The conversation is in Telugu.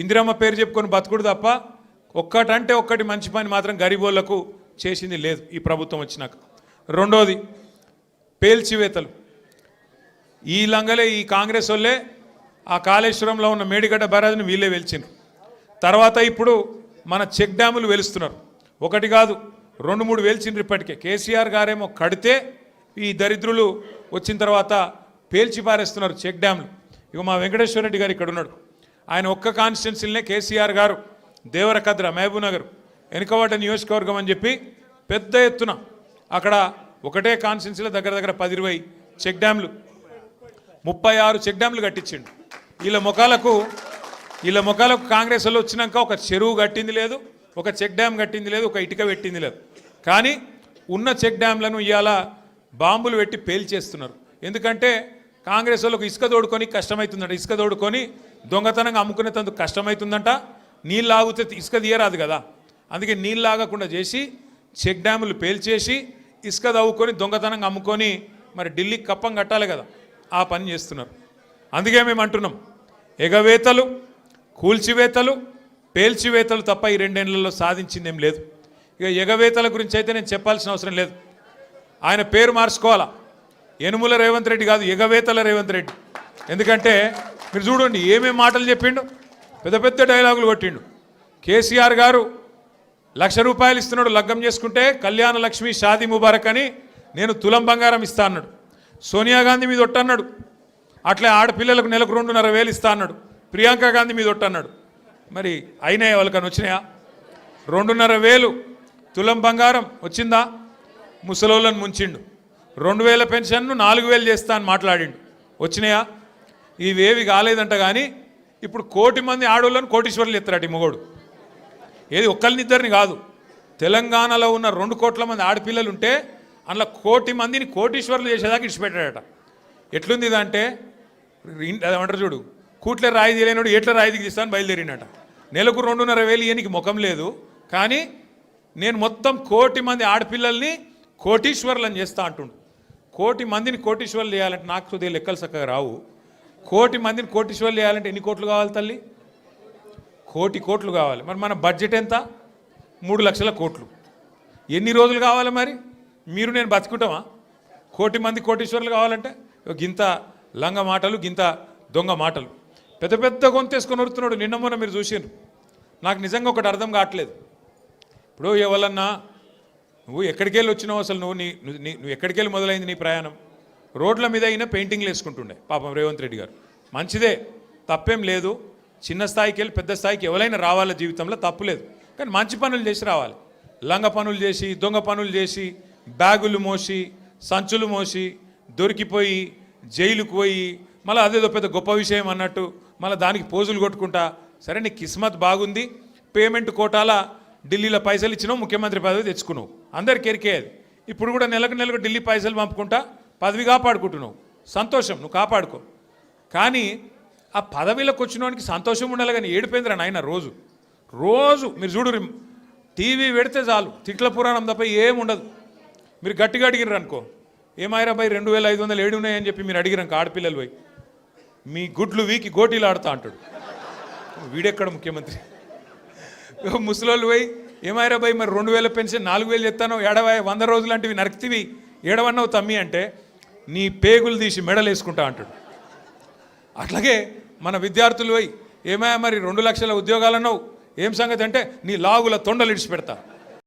ఇందిరమ్మ పేరు చెప్పుకొని బతుకుడు తప్ప ఒక్కటంటే ఒక్కటి మంచి పని మాత్రం గరీబోళ్లకు చేసింది లేదు ఈ ప్రభుత్వం వచ్చినాక. రెండోది పేల్చివేతలు. ఈ లంగలే ఈ కాంగ్రెస్ వాళ్ళే ఆ కాళేశ్వరంలో ఉన్న మేడిగడ్డ బ్యారేజ్ని వీళ్ళే వెలిచిండ్రు. తర్వాత ఇప్పుడు మన చెక్ డ్యాములు వెలుస్తున్నారు. ఒకటి కాదు 2-3 వెలిచిండ్రు ఇప్పటికే. కేసీఆర్ గారేమో కడితే ఈ దరిద్రులు వచ్చిన తర్వాత పేల్చి పారేస్తున్నారు చెక్ డ్యాములు. ఇక మా వెంకటేశ్వర రెడ్డి గారు ఇక్కడ ఉన్నాడు. ఆయన ఒక్క కాన్స్టిట్యున్సీలనే కేసీఆర్ గారు దేవరకద్ర మహబూబ్ నగర్ వెనుకబడ్డ నియోజకవర్గం అని చెప్పి పెద్ద ఎత్తున అక్కడ ఒకటే కాన్స్టిట్యున్సీలో దగ్గర దగ్గర 10-20 చెక్ డ్యాములు 36 చెక్ డ్యాములు కట్టించిండు. వీళ్ళ ముఖాలకు కాంగ్రెస్ వాళ్ళు వచ్చినాక ఒక చెరువు కట్టింది లేదు, ఒక చెక్ డ్యామ్ కట్టింది లేదు, ఒక ఇటుక పెట్టింది లేదు. కానీ ఉన్న చెక్ డ్యామ్లను ఇవాళ బాంబులు పెట్టి పేల్చేస్తున్నారు. ఎందుకంటే కాంగ్రెస్ వాళ్ళకు ఇసుక తోడుకొని కష్టమవుతుందంట, ఇసుక తోడుకొని దొంగతనంగా అమ్ముకునేందుకు కష్టమవుతుందంట. నీళ్ళు ఆగితే ఇసుక తీయరాదు కదా, అందుకే నీళ్ళు ఆగకుండా చేసి చెక్ డ్యాములు పేల్చేసి ఇసుక తవ్వుకొని దొంగతనంగా అమ్ముకొని మరి ఢిల్లీకి కప్పం కట్టాలి కదా, ఆ పని చేస్తున్నారు. అందుకే మేము అంటున్నాం ఎగవేతలు, కూల్చివేతలు, పేల్చివేతలు తప్ప ఈ 2 ఏళ్లలో సాధించిందేం లేదు. ఇక ఎగవేతల గురించి అయితే నేను చెప్పాల్సిన అవసరం లేదు. ఆయన పేరు మార్చుకోవాలా, యనుమల రేవంత్ రెడ్డి కాదు, ఎగవేతల రేవంత్ రెడ్డి. ఎందుకంటే మీరు చూడండి ఏమేం మాటలు చెప్పిండు, పెద్ద పెద్ద డైలాగులు కొట్టిండు. కేసీఆర్ గారు 1,00,000 రూపాయలు ఇస్తున్నాడు లగ్గం చేసుకుంటే కళ్యాణ లక్ష్మి షాదీ ముబారక్ అని, నేను తులం బంగారం ఇస్తా అన్నాడు. సోనియా గాంధీ మీద ఒట్టన్నాడు, అట్లే ఆడపిల్లలకు నెలకు 2,500 ఇస్తా అన్నాడు. ప్రియాంక గాంధీ మీద ఒట్టన్నాడు. మరి అయినాయా వాళ్ళకని వచ్చినాయా? 2,500 తులం బంగారం వచ్చిందా? ముసలోళ్ళని ముంచిండు. 2,000 పెన్షన్ను 4,000 చేస్తా అని మాట్లాడిండు. వచ్చినాయా? ఇవేవి కాలేదంట. కానీ ఇప్పుడు 1 కోటి మంది ఆడోళ్ళని కోటీశ్వర్లు ఎత్తారట ఈ మొగోడు. ఏది ఒక్కరినిద్దరిని కాదు, తెలంగాణలో ఉన్న 2 కోట్ల మంది ఆడపిల్లలు ఉంటే అందులో 1 కోటి మందిని కోటీశ్వర్లు చేసేదాకా ఇడిచిపెట్టాడట. ఎట్లుంది ఇదంటే ఏమంటారు చూడు, కూట్లే రాయి తీయలేనాడు ఎట్లా రాయి దిగిస్తాను బయలుదేరినట. నెలకు 2,500 ఇయనికి ముఖం లేదు. కానీ నేను మొత్తం 1 కోటి మంది ఆడపిల్లల్ని కోటీశ్వర్లను చేస్తా అంటుండు. 1 కోటి మందిని కోటీశ్వర్లు చేయాలంటే నాకు కొద్దిగా లెక్కలు చక్కగా రావు. 1 కోటి మందిని కోటీశ్వర్లు చేయాలంటే ఎన్ని కోట్లు కావాలి తల్లి? 1 కోటి కావాలి. మరి మన బడ్జెట్ ఎంత? 3 లక్షల కోట్లు. ఎన్ని రోజులు కావాలి మరి? మీరు నేను బతుకుంటామా 1 కోటి మంది కోటీశ్వర్లు కావాలంటే? గింత లంగ మాటలు, గింత దొంగ మాటలు, పెద్ద పెద్ద గొంతేసుకొని వరుతున్నాడు. నిన్న మొన్న మీరు చూసిండ్రు. నాకు నిజంగా ఒకటి అర్థం కావట్లేదు. ఇప్పుడు ఎవరన్నా నువ్వు ఎక్కడికి వెళ్ళి వచ్చినావు, అసలు నువ్వు ఎక్కడికి వెళ్ళి మొదలైంది నీ ప్రయాణం? రోడ్ల మీద అయినా పెయింటింగ్లు వేసుకుంటుండే పాపం రేవంత్ రెడ్డి గారు. మంచిదే, తప్పేం లేదు. చిన్న స్థాయికి వెళ్ళి పెద్ద స్థాయికి ఎవరైనా రావాల జీవితంలో, తప్పు లేదు. కానీ మంచి పనులు చేసి రావాలి. లంగ పనులు చేసి, దొంగ పనులు చేసి, బ్యాగులు మోసి, సంచులు మోసి, దొరికిపోయి జైలుకు పోయి మళ్ళీ అదేదో పెద్ద గొప్ప విషయం అన్నట్టు మళ్ళీ దానికి పోజులు కొట్టుకుంటా. సరే నీ కిస్మత్ బాగుంది, పేమెంట్ కోటాల ఢిల్లీలో పైసలు ఇచ్చినావు, ముఖ్యమంత్రి పదవి తెచ్చుకున్నావు, అందరికి ఎరికేది. ఇప్పుడు కూడా నెలకు ఢిల్లీ పైసలు పంపుకుంటా పదవి కాపాడుకుంటున్నావు. సంతోషం, నువ్వు కాపాడుకో. కానీ ఆ పదవిలోకి వచ్చినోనికి సంతోషం ఉండాలి, కానీ ఏడిపోయిందిరా నాయన. రోజు మీరు చూడు, టీవీ పెడితే చాలు తిట్ల పురాణం తప్ప ఏముండదు. మీరు గట్టిగా అడిగిర్రు అనుకో, ఏమాయిరా భయ్ 2,500 ఏడు ఉన్నాయని చెప్పి మీరు అడిగిరాక ఆడపిల్లలు పోయి మీ గుడ్లు వీకి గోటీలు ఆడుతా అంటాడు. వీడెక్కడ ముఖ్యమంత్రి? ముసలోళ్ళు పోయి ఏమాయిరా భయ్ మరి 2,000 పెన్షన్ 4,000 ఎత్తానో, 100 రోజులు లాంటివి నరక్తివి ఏడవన్నావు తమ్మి అంటే నీ పేగులు తీసి మెడలు వేసుకుంటా అంటాడు. అట్లాగే మన విద్యార్థులు పోయి ఏమయ్యా మరి 2 లక్షల ఉద్యోగాలు అన్నావు, ఏం సంగతి అంటే నీ లాగుల తొండలు ఇడిచిపెడతా.